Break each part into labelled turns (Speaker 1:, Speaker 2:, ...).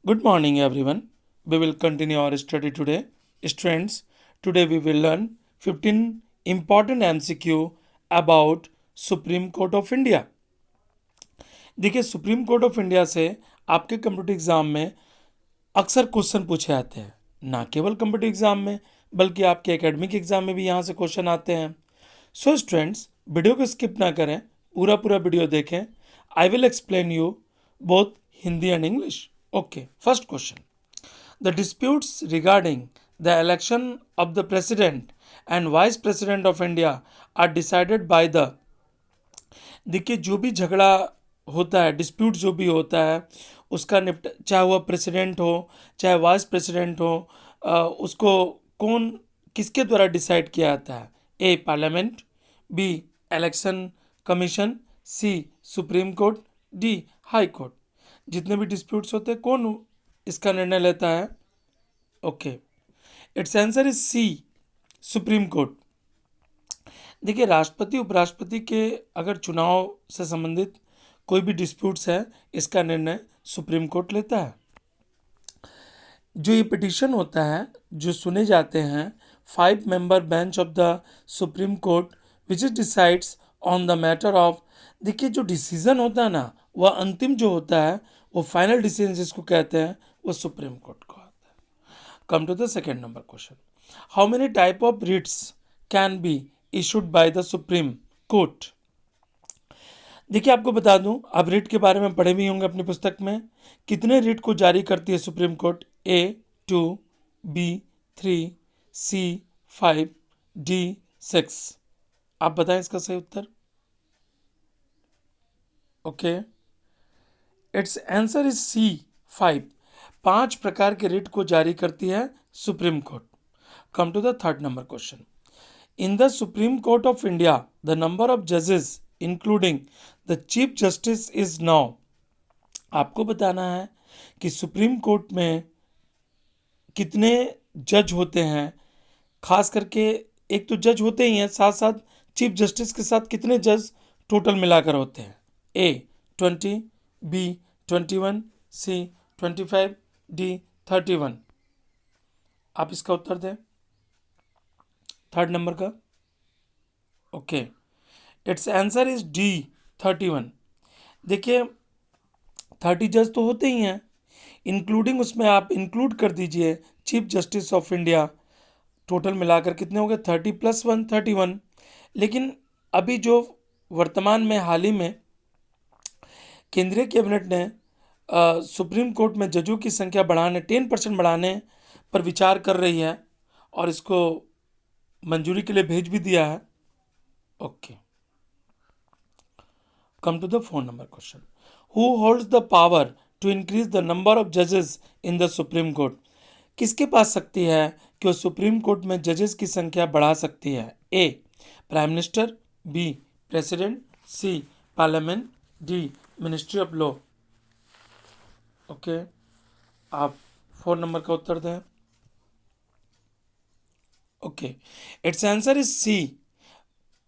Speaker 1: Good morning, everyone. We will continue our study today. Students, today we will learn 15 important MCQ about Supreme Court of India. देखिए, supreme Court of India से आपके computer exam में अक्सर question पूछे जाते हैं। ना केवल कंप्यूटर एग्जाम में, बल्कि आपके एकेडमिक एग्जाम में भी यहाँ से क्वेश्चन आते हैं। सो स्टूडेंट्स, वीडियो को स्किप ना करें, पूरा पूरा वीडियो देखें। I will explain you both Hindi and English. Okay, first question. The disputes regarding the election of the President and Vice President of India are decided by the। देखिए, जो भी झगड़ा होता है, डिस्प्यूट जो भी होता है, उसका चाहे वह प्रेसिडेंट हो चाहे वाइस प्रेसिडेंट हो, उसको कौन किसके द्वारा डिसाइड किया जाता है? A parliament, B election commission, C Supreme Court, D high court. जितने भी डिस्प्यूट्स होते हैं, कौन इसका निर्णय लेता है? Okay, it's answer is C, Supreme Court. देखिए, राष्ट्रपति उपराष्ट्रपति के अगर चुनाव से संबंधित कोई भी डिस्प्यूट्स है, इसका निर्णय सुप्रीम कोर्ट लेता है। जो ये पिटीशन होता है, जो सुने जाते हैं, 5 member bench of the Supreme court which is decides on the matter of. देखिए, जो डिसीजन होता है ना, वह अंतिम जो होता है, वो फाइनल डिसीजन जिसको कहते हैं, वो सुप्रीम कोर्ट को आता है। Come to the second number question. How many type of writs can be issued by the Supreme Court? देखिए, आपको बता दूं, आप रिट के बारे में पढ़े भी होंगे अपनी पुस्तक में। कितने रिट को जारी करती है Supreme Court? A 2, B 3, C 5, D 6। आप बताएं इसका सही उत्तर। Okay, it's answer is C 5। 5 प्रकार के रिट को जारी करती है Supreme Court. Come to the third number question. In the Supreme Court of India, the number of judges, including the Chief Justice, is now। आपको बताना है कि सुप्रीम कोर्ट में कितने जज होते हैं। खास करके एक तो जज होते ही हैं, साथ साथ चीफ जस्टिस के साथ कितने जज टोटल मिलाकर होते हैं? ए 20, बी 21, सी 25, डी 31। आप इसका उत्तर दें, थर्ड नंबर का। Okay, it's answer is D 31। देखिए, 30 जज तो होते ही हैं, इंक्लूडिंग उसमें आप इंक्लूड कर दीजिए chief justice of India. Total मिलाकर कितने हो गए? 30 + 1 31। लेकिन अभी जो वर्तमान में हाल ही में केंद्रीय कैबिनेट ने सुप्रीम कोर्ट में जजों की संख्या बढ़ाने 10% बढ़ाने पर विचार कर रही है और इसको मंजूरी के लिए भेज भी दिया है। Okay, come to the four number question. Who holds the power to increase the number of जजेस इन द सुप्रीम कोर्ट? किसके पास शक्ति है कि वो सुप्रीम कोर्ट में जजेस की संख्या बढ़ा सकती है? A prime minister, B president, C parliament, D ministry of law. Okay, आप 4 नंबर का उत्तर दें। Okay, it's answer is C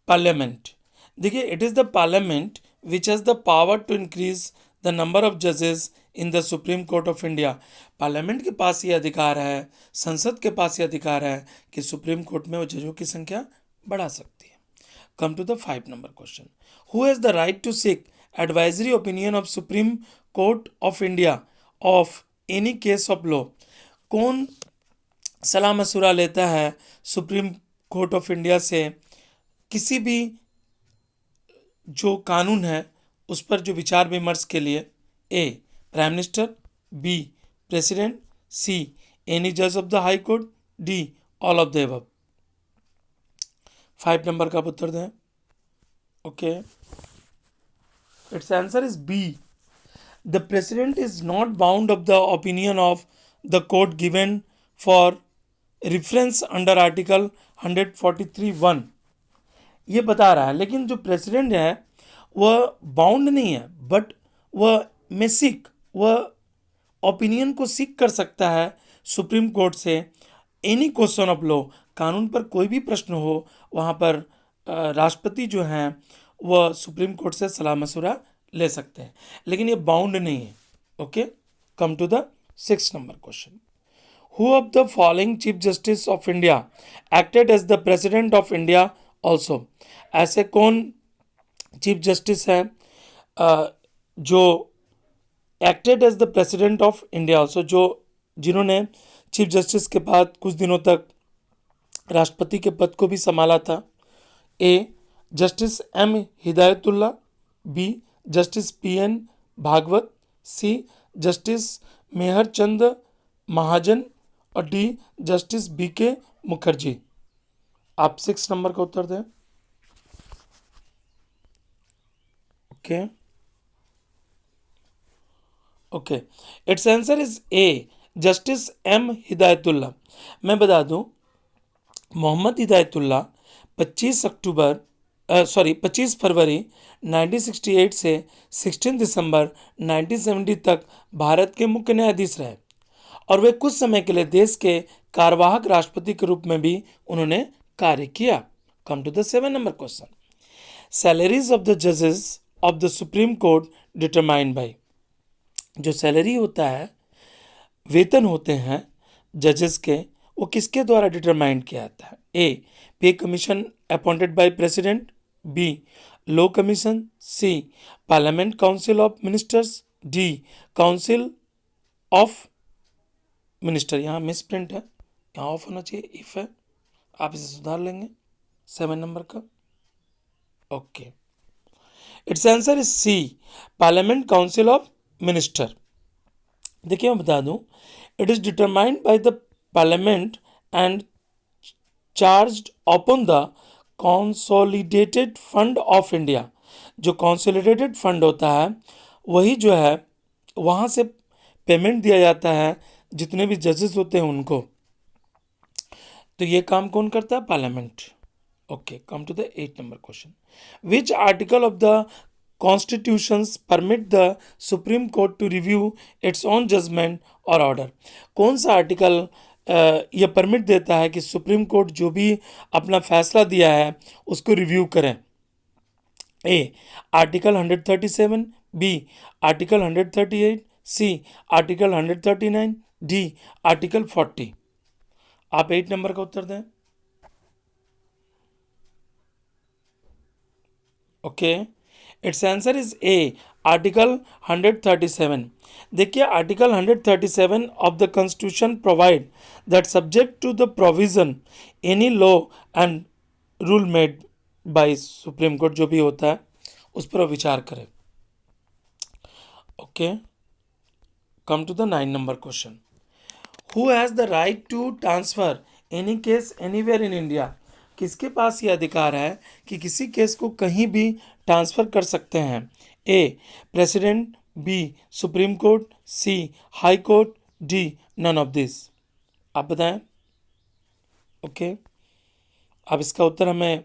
Speaker 1: parliament. देखिए, it is the parliament which has the power to increase the number of जजेस in the Supreme Court of India. Parliament के पास ये अधिकार है, संसद के पास ये अधिकार है कि सुप्रीम कोर्ट में वो जजों की संख्या बढ़ा सकती है। Come to the 5 number question. Who has the right to seek advisory opinion of Supreme Court of India of any case of law? कौन सलाह मशुरा लेता है सुप्रीम कोर्ट ऑफ इंडिया से किसी भी जो कानून है उस पर जो विचार विमर्श के लिए? A prime minister, B president, C any जज of the high court, D all of the above. 5 number का उत्तर दें। Okay, it's answer is B. The president is not bound of the opinion of the court given for reference under article 143(1)। ये बता रहा है, लेकिन जो president है वह बाउंड नहीं है, बट वह में सीख, वह ओपिनियन को सीख कर सकता है सुप्रीम कोर्ट से एनी क्वेश्चन ऑफ लॉ। कानून पर कोई भी प्रश्न हो, वहाँ पर राष्ट्रपति जो हैं वह सुप्रीम कोर्ट से सलाह मशुरा ले सकते हैं, लेकिन ये बाउंड नहीं है। Okay, come to the 6 number question. Who of the following Chief Justice of India acted as the President of India also? ऐसे कौन चीफ जस्टिस है जो acted as the president of India also, जो जिन्होंने chief justice के बाद कुछ दिनों तक राष्ट्रपति के पद को भी संभाला था? A justice M Hidayatullah, B justice P N Bhagwat, C justice Mehar Chand Mahajan और डी जस्टिस बी के मुखर्जी। आप 6 नंबर का उत्तर दें। Okay okay, it's answer is A justice M Hidayatullah. मैं बता दूं, मोहम्मद हिदायतुल्ला 25 फरवरी 1968 से 16 दिसंबर 1970 तक भारत के मुख्य न्यायाधीश रहे और वे कुछ समय के लिए देश के कार्यवाहक राष्ट्रपति के रूप में भी उन्होंने कार्य किया। Come to the 7 number question. Salaries of the जजेस of the Supreme Court determined by. जो सैलरी होता है, वेतन होते हैं जजेस के, वो किसके द्वारा डिटरमाइन किया जाता है? A pay commission appointed by president, B law commission, C parliament council of ministers, D council of minister. यहाँ मिस प्रिंट है, यहाँ ऑफ होना चाहिए, इफ है, आप इसे सुधार लेंगे 7 नंबर का। Okay, it's answer is C parliament council of minister. देखिए मैं बता दूं, it is determined by the parliament and charged upon the consolidated fund of India. जो कंसोलिडेटेड फंड होता है वही जो है वहाँ से पेमेंट दिया जाता है जितने भी जजेस होते हैं उनको। तो ये काम कौन करता है? Parliament. Okay, come to the 8 number question. Which article of the constitutions permit the Supreme Court to review its own judgement और ऑर्डर? कौन सा आर्टिकल यह परमिट देता है कि सुप्रीम कोर्ट जो भी अपना फैसला दिया है उसको रिव्यू करें? A article 137, B article 138, C article 139, D article 40। आप 8 नंबर का उत्तर दें। Okay, it's answer is A article 137। देखिए, article 137 of the constitution provide that subject to the provision any law and rule made by Supreme Court, जो भी होता है उस पर विचार करें। Okay, come to the 9 number question. Who has the right to transfer any case anywhere in India? किसके पास ये अधिकार है कि किसी केस को कहीं भी ट्रांसफ़र कर सकते हैं? A president, B Supreme Court, C high court, D none of this. आप बताएं। ओके, आप इसका उत्तर हमें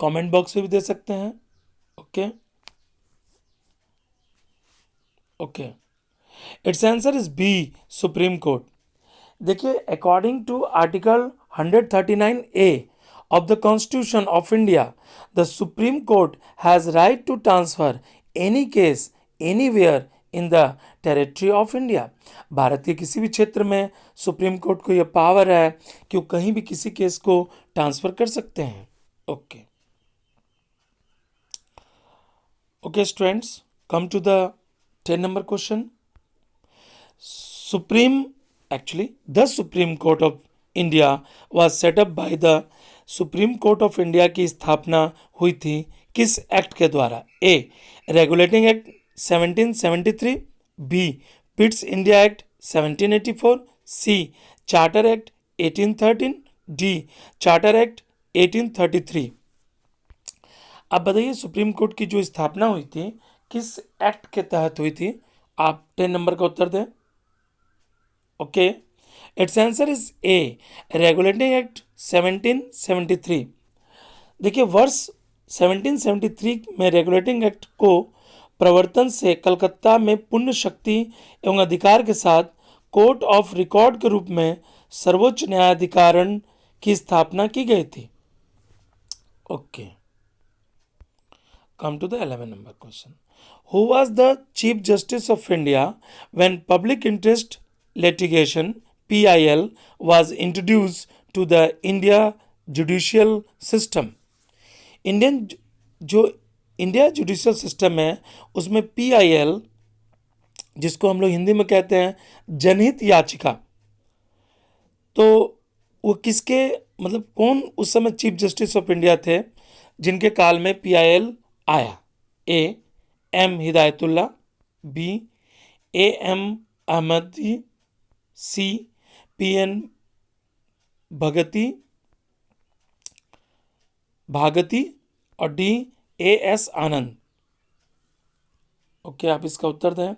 Speaker 1: कमेंट बॉक्स में भी दे सकते हैं। Okay okay, it's answer is B Supreme Court. देखिए, according to article 139A of the Constitution of India, the Supreme Court has right to transfer any case anywhere in the territory of India. Bharat के किसी भी क्षेत्र में supreme court को यह power है कि वो कहीं भी किसी केस को ट्रांसफर कर सकते हैं। Okay okay students, come to the 10 number question. The Supreme Court of India was set up by the Supreme Court of India की स्थापना हुई थी किस एक्ट के द्वारा? A regulating act 1773, B Pitt's India act 1784, C charter act 1813, D charter act 1833। अब बताइए, supreme court की जो स्थापना हुई थी किस एक्ट के तहत हुई थी? आप 10 नंबर का उत्तर दें। Okay, it's answer is A regulating act 1773। देखिए, वर्ष 1773 में रेगुलेटिंग एक्ट को प्रवर्तन से कलकत्ता में पूर्ण शक्ति एवं अधिकार के साथ कोर्ट ऑफ रिकॉर्ड के रूप में सर्वोच्च न्यायाधिकरण की स्थापना की गई थी। Okay, come to the 11 number question. Who was the Chief Justice of India when Public Interest Litigation (PIL) was introduced to the India judicial system? Indian जो इंडिया जुडिशियल सिस्टम है उसमें PIL, जिसको हम लोग हिंदी में कहते हैं जनहित याचिका, तो वो किसके मतलब कौन उस समय चीफ जस्टिस ऑफ इंडिया थे जिनके काल में PIL आया? A M Hidayatullah, B AM Ahmadi, C PN भगती भागती और डी AS आनंद। ओके, आप इसका उत्तर दें।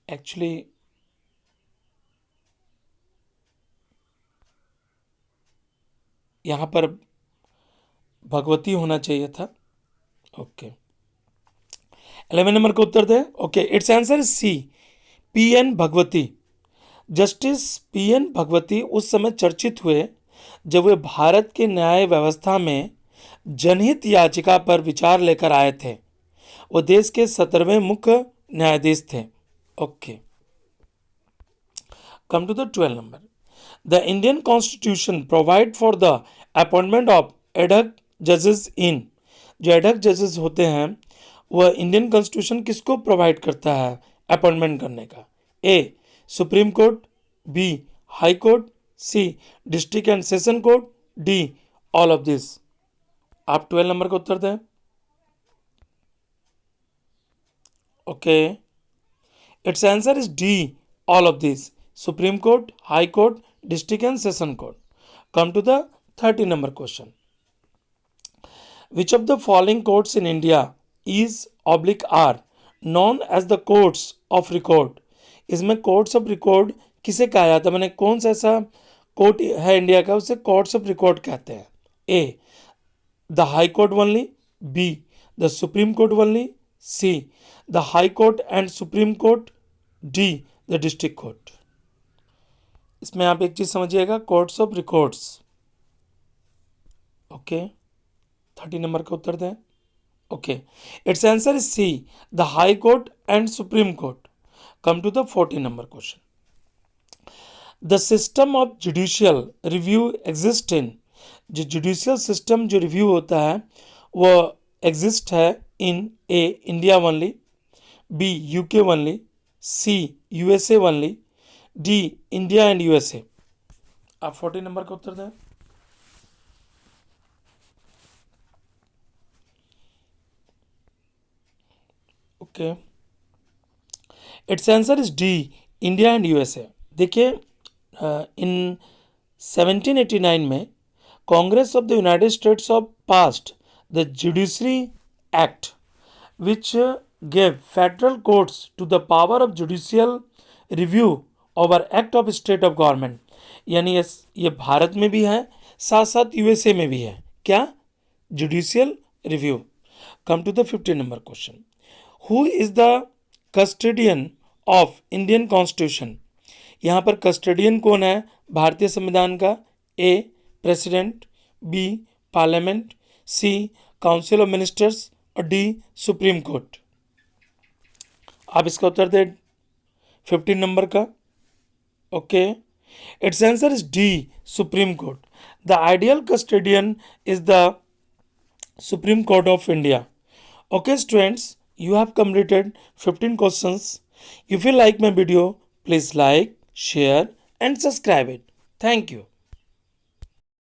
Speaker 1: एक्चुअली यहाँ पर भगवती होना चाहिए था। ओके, 11 नंबर का उत्तर दें। Okay, it's answer is C PN Bhagwati. Justice PN Bhagwati उस समय चर्चित हुए जब वे भारत के न्याय व्यवस्था में जनहित याचिका पर विचार लेकर आए थे। वो देश के 17वें मुख्य न्यायाधीश थे। Okay, come to the 12 number. The Indian Constitution provide for the appointment of ad hoc judges in, जो ad hoc judges होते हैं वह इंडियन कॉन्स्टिट्यूशन किसको प्रोवाइड करता है अपॉइंटमेंट करने का? A Supreme Court, B High Court, C district and session court, D all of this. आप 12 नंबर का उत्तर दें। Okay, it's answer is D all of this, Supreme Court, High Court, district and session court. Come to the 30 number question. Which of the following courts in India is oblique are known as the courts of record? इसमें courts of record किसे कहा जाता है, मैंने कौन सा ऐसा court है इंडिया का उसे कोर्ट्स ऑफ रिकॉर्ड कहते हैं? A the high court only, B the Supreme Court only, C the high court and Supreme Court, D the district court. इसमें आप एक चीज समझिएगा, courts of records. Okay, 30 number का उत्तर दें। Okay, it's answer is C the high court and Supreme Court. Come to the 40 number question. The system of judicial review exist in, जो judicial system जो रिव्यू होता है वो exist है in A India only, B UK only, C USA only, D India and USA। आप 40 number का उत्तर दें। Okay, it's answer is D India and USA। देखिए, इन 1789 में Congress of the United States of passed the judiciary act which gave federal courts to the power of judicial review over act of state of government। यानी ये भारत में भी है, साथ साथ USA में भी है। क्या? Judicial review. Come to the 50 number question. Who is the custodian of Indian constitution? यहाँ पर कस्टोडियन कौन है भारतीय संविधान का? A president, B parliament, C council of ministers और डी सुप्रीम कोर्ट। आप इसका उत्तर दें 15 नंबर का। Okay, it's answer is D Supreme Court. The ideal custodian is the Supreme Court of India. Okay students, you have completed 15 questions. If you like my video, please like, share and subscribe it. Thank you.